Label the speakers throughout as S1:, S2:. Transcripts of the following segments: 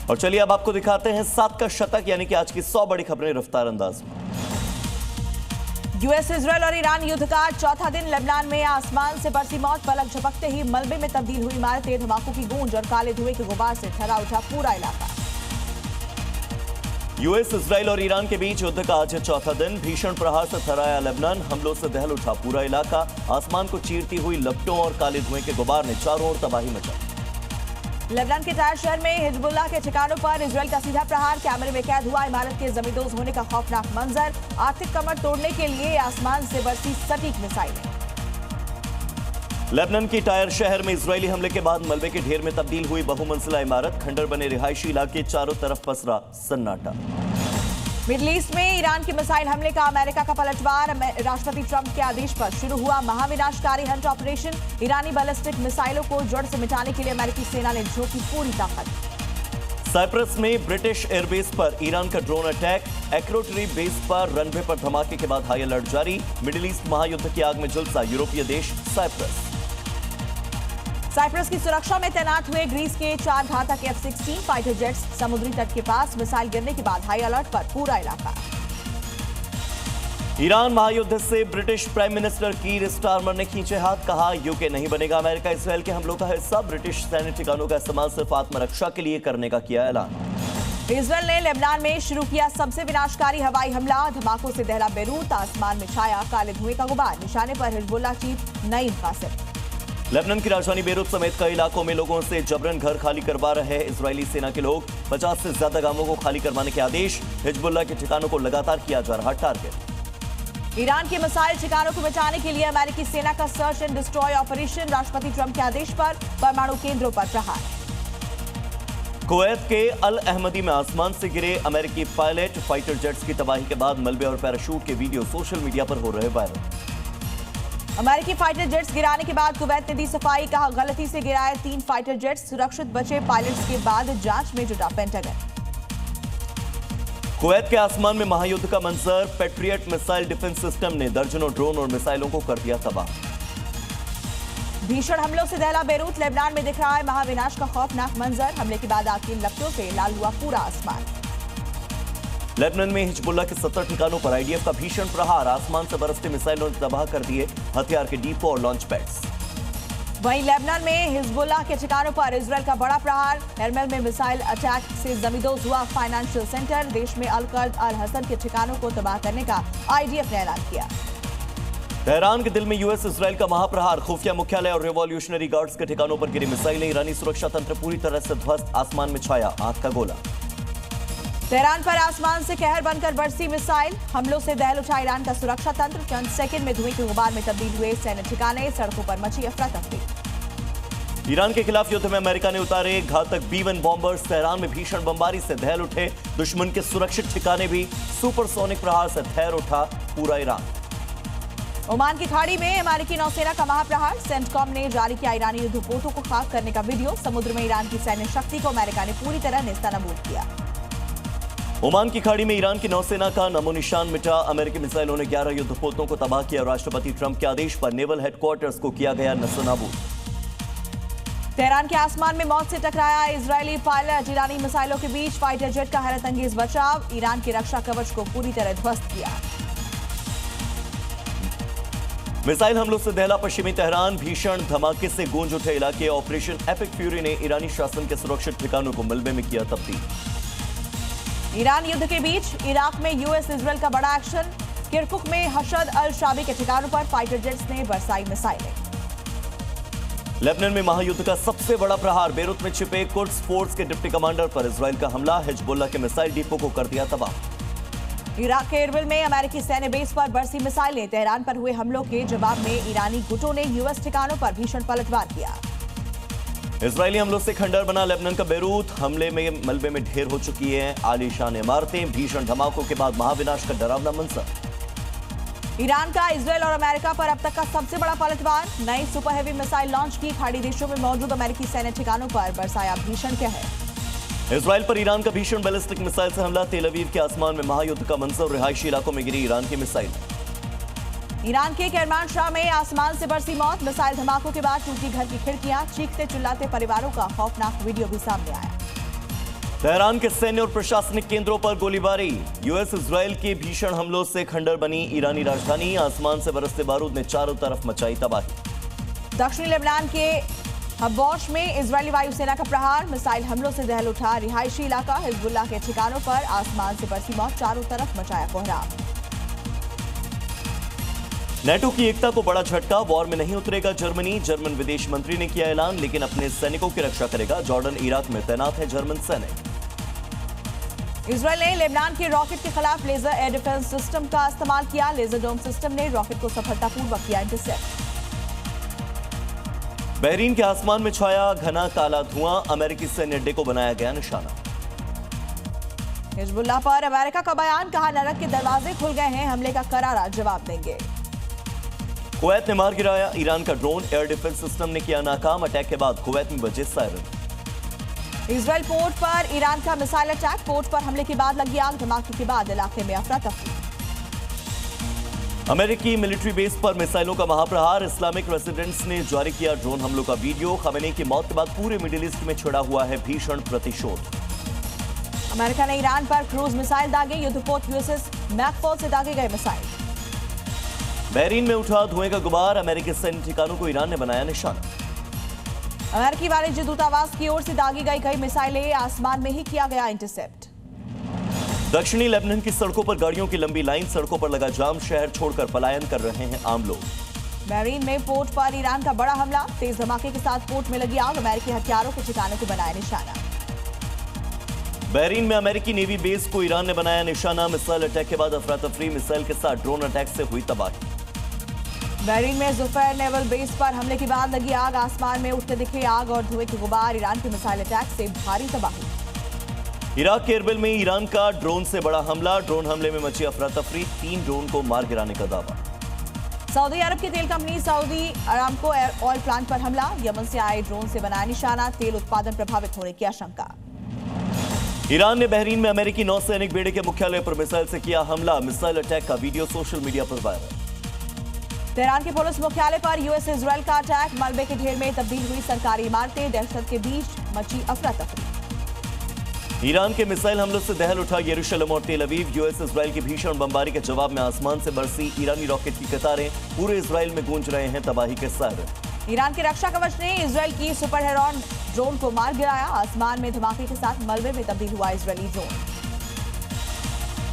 S1: और चलिए अब आपको दिखाते हैं 7 का शतक, यानी कि आज की 100 बड़ी खबरें रफ्तार अंदाज में।
S2: यूएस, इजरायल और ईरान युद्ध का चौथा दिन। लेबनान में आसमान से बरसी मौत, पलक झपकते ही मलबे में तब्दील हुई इमारतें, धमाकों की गूंज और काले धुएं के गुबार से ठहरा उठा पूरा इलाका।
S1: यूएस, इजरायल और ईरान के बीच युद्ध का आज चौथा दिन। भीषण प्रहार से थर्राया लेबनान, हमलों से दहल उठा पूरा इलाका। आसमान को चीरती हुई लपटों और काले धुएं के गुबार ने चारों ओर तबाही मचाई।
S2: लेबनान के टायर शहर में हिजबुल्लाह के ठिकानों पर इजरायल का सीधा प्रहार, कैमरे में कैद हुआ इमारत के जमींदोज होने का खौफनाक मंजर। आर्थिक कमर तोड़ने के लिए आसमान से बरसी सटीक मिसाइलें।
S1: लेबनान की टायर शहर में इजरायली हमले के बाद मलबे के ढेर में तब्दील हुई बहुमंजिला इमारत, खंडर बने रिहायशी इलाके, चारों तरफ पसरा सन्नाटा।
S2: मिडिल ईस्ट में ईरान के मिसाइल हमले का अमेरिका का पलटवार, राष्ट्रपति ट्रंप के आदेश पर शुरू हुआ महाविनाशकारी हंट ऑपरेशन। ईरानी बैलिस्टिक मिसाइलों को जड़ से मिटाने के लिए अमेरिकी सेना ने झोंकी पूरी ताकत।
S1: साइप्रस में ब्रिटिश एयरबेस पर ईरान का ड्रोन अटैक, एक्रोटरी बेस पर रनवे पर धमाके के बाद हाई अलर्ट जारी। मिडिल ईस्ट महायुद्ध की आग में झुलसा यूरोपीय देश साइप्रस।
S2: साइप्रस की सुरक्षा में तैनात हुए ग्रीस के 4 घातक F-16 फाइटर जेट्स, समुद्री तट के पास मिसाइल गिरने के बाद हाई अलर्ट पर पूरा इलाका।
S1: ईरान महायुद्ध से ब्रिटिश प्राइम मिनिस्टर कीर स्टारमर ने खींचे हाथ, कहा यूके नहीं बनेगा अमेरिका इसराइल के हमलों का हिस्सा। ब्रिटिश सैन्य ठिकानों का इस्तेमाल सिर्फ आत्मरक्षा के लिए करने का किया ऐलान।
S2: इजरायल ने लेबनान में शुरू किया सबसे विनाशकारी हवाई हमला, धमाकों से दहला बेरूत, आसमान में छाया काले धुएं का गुबार, निशाने पर Hezbollah chief Naim Qassem.
S1: Lebanon की राजधानी बेरूत समेत कई इलाकों में लोगों से जबरन घर खाली करवा रहे इजरायली सेना के लोग। 50 से ज्यादा गांवों को खाली करवाने के आदेश। हिजबुल्लाह के ठिकानों को लगातार किया जा रहा टारगेट।
S2: ईरान के मिसाइल ठिकानों को बचाने के लिए अमेरिकी सेना का सर्च एंड डिस्ट्रॉय ऑपरेशन, राष्ट्रपति ट्रंप के आदेश पर परमाणु केंद्रों पर प्रहार।
S1: कुवैत के अल अहमदी में आसमान से गिरे अमेरिकी पायलट, फाइटर जेट्स की तबाही के बाद मलबे और पैराशूट के वीडियो सोशल मीडिया पर हो रहे वायरल।
S2: अमेरिकी फाइटर जेट्स गिराने के बाद कुवैत ने दी सफाई, कहा गलती से गिराए 3 फाइटर जेट्स, सुरक्षित बचे पायलट्स के बाद जांच में जुटा पेंटागन।
S1: कुवैत के आसमान में महायुद्ध का मंजर, पैट्रियट मिसाइल डिफेंस सिस्टम ने दर्जनों ड्रोन और मिसाइलों को कर दिया तबाह।
S2: भीषण हमलों से दहला बेरूत, लेबनान में दिख रहा है महाविनाश का खौफनाक मंजर। हमले के बाद आग की लपटों से लाल हुआ पूरा आसमान।
S1: लेबनान में हिजबुल्लाह के 70 ठिकानों पर आईडीएफ का भीषण प्रहार, आसमान से बरसते मिसाइलों ने तबाह कर दिए हथियार के डिपो और लॉन्च पैड्स।
S2: वहीं लेबनान में हिजबुल्लाह के ठिकानों पर इजरायल का बड़ा प्रहार, एरमेल में मिसाइल अटैक से जमींदोज हुआ फाइनेंशियल सेंटर। देश में अल-कर्द अल-हसन के ठिकानों को तबाह करने का आईडीएफ ने ऐलान किया।
S1: तेहरान के दिल में यूएस इजरायल का महाप्रहार, खुफिया मुख्यालय और रिवॉल्यूशनरी गार्ड्स के ठिकानों पर गिरी मिसाइलें। ईरानी सुरक्षा तंत्र पूरी तरह से ध्वस्त, आसमान में छाया आग का गोला।
S2: तेहरान पर आसमान से कहर बनकर बरसी मिसाइल, हमलों से दहल उठा ईरान का सुरक्षा तंत्र। चंद सेकंड में धुएं के गुबार में तब्दील हुए सैन्य ठिकाने, सड़कों पर मची अफरा तफरी।
S1: ईरान के खिलाफ युद्ध में अमेरिका ने उतारे घातक B-1 बॉम्बर्स, तेहरान में भीषण बमबारी से दहल उठे दुश्मन के सुरक्षित ठिकाने भी। सुपरसोनिक प्रहार से थैर उठा पूरा ईरान।
S2: ओमान की खाड़ी में अमेरिकी नौसेना का महाप्रहार, सेंटकॉम ने जारी किया ईरानी युद्धपोतों को खाक करने का वीडियो। समुद्र में ईरान की सैन्य शक्ति को अमेरिका ने पूरी तरह नेस्तनाबूद किया।
S1: ओमान की खाड़ी में ईरान की नौसेना का नामो निशान मिटा, अमेरिकी मिसाइलों ने 11 युद्धपोतों को तबाह किया। राष्ट्रपति ट्रंप के आदेश पर नेवल हेडक्वार्टर्स को किया गया नस्तनाबूद।
S2: तेहरान के आसमान में मौत से टकराया इजरायली पायलट, ईरानी मिसाइलों के बीच फाइटर जेट का हैरत अंगेज बचाव, ईरान के रक्षा कवच को पूरी तरह ध्वस्त किया।
S1: मिसाइल हमलों से दहला पश्चिमी तेहरान, भीषण धमाके से गूंज उठे इलाके। ऑपरेशन एपिक फ्यूरी ने ईरानी शासन के सुरक्षित ठिकानों को मलबे में किया तब्दील।
S2: ईरान युद्ध के बीच इराक में यूएस इजरायल का बड़ा एक्शन, किरकुक में हशद अल शाबी के ठिकानों पर फाइटर जेट्स ने बरसाई मिसाइलें।
S1: लेबनान में महायुद्ध का सबसे बड़ा प्रहार, बेरूत में छिपे कुड्स फोर्स के डिप्टी कमांडर पर इजरायल का हमला, हिजबुल्लाह के मिसाइल डिपो को कर दिया तबाह।
S2: इराक के एरबिल में अमेरिकी सैन्य बेस पर बरसी मिसाइलें, तेहरान पर हुए हमलों के जवाब में ईरानी गुटों ने यूएस ठिकानों पर भीषण पलटवार किया।
S1: इजरायली हमलों से खंडर बना लेबनान का बेरूत, हमले में मलबे में ढेर हो चुकी हैं आलीशान इमारतें। भीषण धमाकों के बाद महाविनाश का डरावना मंजर।
S2: ईरान का इजरायल और अमेरिका पर अब तक का सबसे बड़ा पलटवार, नई सुपर हेवी मिसाइल लॉन्च की, खाड़ी देशों में मौजूद अमेरिकी सैन्य ठिकानों पर बरसाया भीषण कहर।
S1: इजरायल पर ईरान का भीषण बैलिस्टिक मिसाइल से हमला, तेल अवीव के आसमान में महायुद्ध का मंजर, रिहायशी इलाकों में गिरी ईरान की मिसाइल।
S2: ईरान के करमानशाह में आसमान से बरसी मौत, मिसाइल धमाकों के बाद टूटी घर की खिड़कियां, चीखते चिल्लाते परिवारों का खौफनाक वीडियो भी सामने आया।
S1: तेहरान के सैन्य और प्रशासनिक केंद्रों पर गोलीबारी। यूएस इजराइल के भीषण हमलों से खंडर बनी ईरानी राजधानी। आसमान से बरसते बारूद ने चारों तरफ मचाई तबाही।
S2: दक्षिणी लेबनान के हब्बौश में इजरायली वायुसेना का प्रहार। मिसाइल हमलों से दहल उठा रिहायशी इलाका। हिजबुल्लाह के ठिकानों पर आसमान से बरसी मौत। चारों तरफ मचाया कोहराम।
S1: नेटो की एकता को बड़ा झटका। वॉर में नहीं उतरेगा जर्मनी। जर्मन विदेश मंत्री ने किया ऐलान, लेकिन अपने सैनिकों की रक्षा करेगा। जॉर्डन इराक में तैनात है जर्मन सैनिक।
S2: इजरायल ने लेबनान के रॉकेट के खिलाफ लेजर एयर डिफेंस सिस्टम का इस्तेमाल किया। लेजर डोम सिस्टम ने रॉकेट को सफलतापूर्वक किया इंटरसेप्ट।
S1: बहरीन के आसमान में छाया घना काला धुआं। अमेरिकी सैन्य अड्डे को बनाया गया निशाना।
S2: हिजबुल्लाह पर अमेरिका का बयान, कहा नरक के दरवाजे खुल गए हैं, हमले का करारा जवाब देंगे।
S1: कुवैत ने मार गिराया ईरान का ड्रोन। एयर डिफेंस सिस्टम ने किया नाकाम। अटैक के बाद कुवैत में बजे सायरन।
S2: इजरायल पोर्ट पर ईरान का मिसाइल अटैक। पोर्ट पर हमले के बाद लगी आग। धमाके के बाद इलाके में अफरा तफरी।
S1: अमेरिकी मिलिट्री बेस पर मिसाइलों का महाप्रहार। इस्लामिक रेसिडेंट्स ने जारी किया ड्रोन हमलों का वीडियो। खमेनी की मौत के बाद पूरे मिडिल ईस्ट में छिड़ा हुआ है भीषण प्रतिशोध।
S2: अमेरिका ने ईरान पर क्रूज मिसाइल दागे। युद्धपोत यूएसएस मैकफॉल से दागे गए मिसाइल।
S1: बहरीन में उठा धुएं का गुबार। अमेरिकी सैन्य ठिकानों को ईरान ने बनाया निशाना।
S2: अमेरिकी वाणिज्य दूतावास की ओर से दागी गई कई मिसाइलें। आसमान में ही किया गया इंटरसेप्ट।
S1: दक्षिणी लेबनान की सड़कों पर गाड़ियों की लंबी लाइन। सड़कों पर लगा जाम। शहर छोड़कर पलायन कर रहे हैं आम लोग।
S2: बहरीन में पोर्ट पर ईरान का बड़ा हमला। तेज धमाके के साथ पोर्ट में लगी आग। अमेरिकी हथियारों के ठिकानों को बनाया निशाना।
S1: बहरीन में अमेरिकी नेवी बेस को ईरान ने बनाया निशाना। मिसाइल अटैक के बाद अफरा तफरी। मिसाइल के साथ ड्रोन अटैक से हुई तबाही।
S2: बहरीन में जुफैर नेवल बेस पर हमले के बाद लगी आग। आसमान में उठते दिखे आग और धुएं के गुबार। ईरान के मिसाइल अटैक से भारी तबाही।
S1: इराक के एरबिल में ईरान का ड्रोन से बड़ा हमला। ड्रोन हमले में मची अफरा तफरी। 3 ड्रोन को मार गिराने का दावा।
S2: सऊदी अरब की तेल company Saudi Aramco oil plant पर हमला। यमन से आए ड्रोन से बनाया निशाना। तेल उत्पादन प्रभावित होने की आशंका।
S1: ईरान ने बहरीन में अमेरिकी नौसैनिक बेड़े के मुख्यालय पर मिसाइल से किया हमला। मिसाइल अटैक का वीडियो सोशल मीडिया पर वायरल।
S2: तेहरान के पुलिस मुख्यालय पर यूएस इजरायल का अटैक। मलबे के ढेर में तब्दील हुई सरकारी इमारतें। दहशत के बीच मची अफरा तफरी।
S1: ईरान के मिसाइल हमलों से दहल उठा यरूशलेम और तेल अवीव। यूएस इजरायल की भीषण बमबारी के जवाब में आसमान से बरसी ईरानी रॉकेट की कतारें। पूरे इजरायल में गूंज रहे हैं तबाही के सायरन।
S2: ईरान के रक्षा कवच ने इजरायल की सुपर हेरॉन ड्रोन को मार गिराया। आसमान में धमाके के साथ मलबे में तब्दील हुआ इजरायली ड्रोन।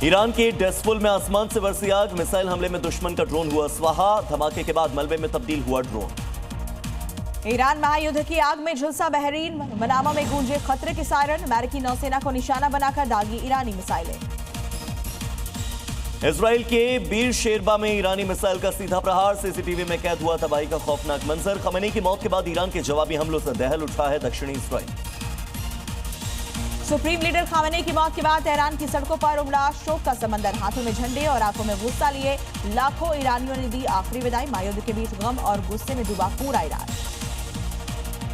S1: ईरान के डेस्फुल में आसमान से बरसी आग। मिसाइल हमले में दुश्मन का ड्रोन हुआ स्वाहा। धमाके के बाद मलबे में तब्दील हुआ ड्रोन।
S2: ईरान महायुद्ध की आग में झुलसा बहरीन। मनामा में गूंजे खतरे के सायरन। अमेरिकी नौसेना को निशाना बनाकर दागी ईरानी मिसाइलें।
S1: इजराइल के बीर शेरबा में ईरानी मिसाइल का सीधा प्रहार। सीसीटीवी में कैद हुआ तबाही का खौफनाक मंजर। खमेनी की मौत के बाद ईरान के जवाबी हमलों से दहल उठा है दक्षिणी इजराइल।
S2: सुप्रीम लीडर खामेनी की मौत के बाद तेहरान की सड़कों पर उमड़ा शोक का समंदर। हाथों में झंडे और आंखों में गुस्सा लिए लाखों ईरानियों ने दी आखिरी विदाई। महायुद्ध के बीच गम और गुस्से में डूबा पूरा ईरान।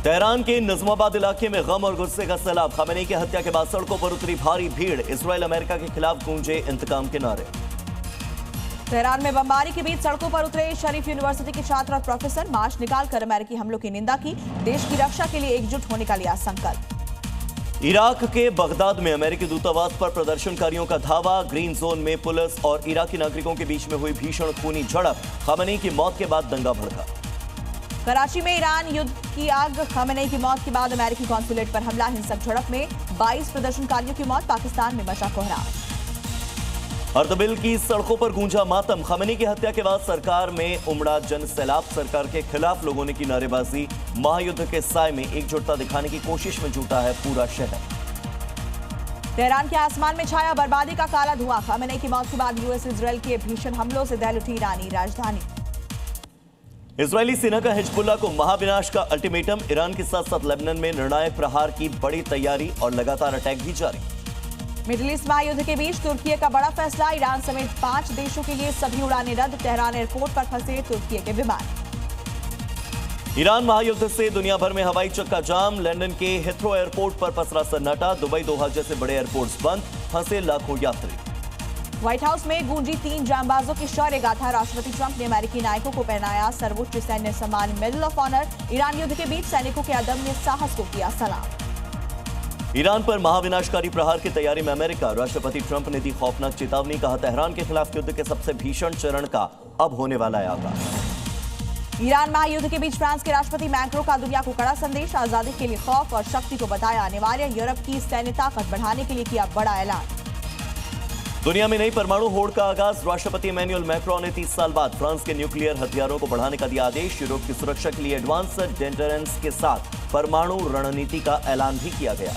S1: तेहरान के नजमाबाद इलाके में गम और गुस्से का सैलाब। खामेनी की हत्या के बाद सड़कों पर उतरी भारी भीड़। इजराइल अमेरिका के खिलाफ गूंजे इंतकाम के नारे।
S2: तेहरान में बमबारी के बीच सड़कों पर उतरे शरीफ यूनिवर्सिटी के छात्र और प्रोफेसर। मार्च निकालकर अमेरिकी हमलों की निंदा की। देश की रक्षा के लिए एकजुट होने का लिया संकल्प।
S1: इराक के बगदाद में अमेरिकी दूतावास पर प्रदर्शनकारियों का धावा। ग्रीन जोन में पुलिस और इराकी नागरिकों के बीच में हुई भीषण खूनी झड़प। खामेनी की मौत के बाद दंगा भड़का।
S2: कराची में ईरान युद्ध की आग। खामेनी की मौत के बाद अमेरिकी कॉन्सुलेट पर हमला। हिंसक झड़प में 22 प्रदर्शनकारियों की मौत। पाकिस्तान में मचा कोहराम।
S1: अर्दबिल की सड़कों पर गूंजा मातम। खामेनी की हत्या के बाद सरकार में उमड़ा जन सैलाब। सरकार के खिलाफ लोगों ने की नारेबाजी। महायुद्ध के साए में एकजुटता दिखाने की कोशिश में जुटा है पूरा शहर।
S2: तेहरान के आसमान में छाया बर्बादी का काला धुआं। खामेनी की मौत के बाद यूएस इजरायल के भीषण हमलों से दहल उठी ईरानी राजधानी।
S1: इजरायली सेना का हिजबुल्लाह को महाविनाश का अल्टीमेटम। ईरान के साथ साथ लेबनान में निर्णायक प्रहार की बड़ी तैयारी और लगातार अटैक भी जारी।
S2: मिडिल ईस्ट महायुद्ध के बीच तुर्की का बड़ा फैसला। ईरान समेत 5 देशों के लिए सभी उड़ानें रद्द। तेहरान एयरपोर्ट पर फंसे तुर्की के विमान।
S1: ईरान महायुद्ध से दुनिया भर में हवाई चक्का जाम। लंदन के हिथ्रो एयरपोर्ट पर पसरा सन्नाटा। दुबई, दोहा जैसे बड़े एयरपोर्ट्स बंद। फंसे लाखों यात्री।
S2: व्हाइट हाउस में गूंजी 3 जांबाजों की शौर्य गाथा। राष्ट्रपति ट्रंप ने अमेरिकी नायकों को पहनाया सर्वोच्च सैन्य सम्मान मेडल ऑफ ऑनर। ईरान युद्ध के बीच सैनिकों के अदम्य साहस को किया सलाम।
S1: ईरान पर महाविनाशकारी प्रहार की तैयारी में अमेरिका। राष्ट्रपति ट्रंप ने दी खौफनाक चेतावनी, कहा तेहरान के खिलाफ युद्ध के सबसे भीषण चरण का अब होने वाला है आगाज।
S2: ईरान महायुद्ध के बीच फ्रांस के राष्ट्रपति मैक्रों का दुनिया को कड़ा संदेश, आजादी के लिए खौफ और शक्ति को बताया अनिवार्य। यूरोप की सैन्य ताकत बढ़ाने के लिए किया बड़ा ऐलान।
S1: दुनिया में नई परमाणु होड़ का आगाज। राष्ट्रपति इमैनुअल मैक्रों ने 30 साल बाद फ्रांस के न्यूक्लियर हथियारों को बढ़ाने का दिया आदेश। यूरोप की सुरक्षा के लिए एडवांस डेटरेंस के साथ परमाणु रणनीति का ऐलान भी किया गया।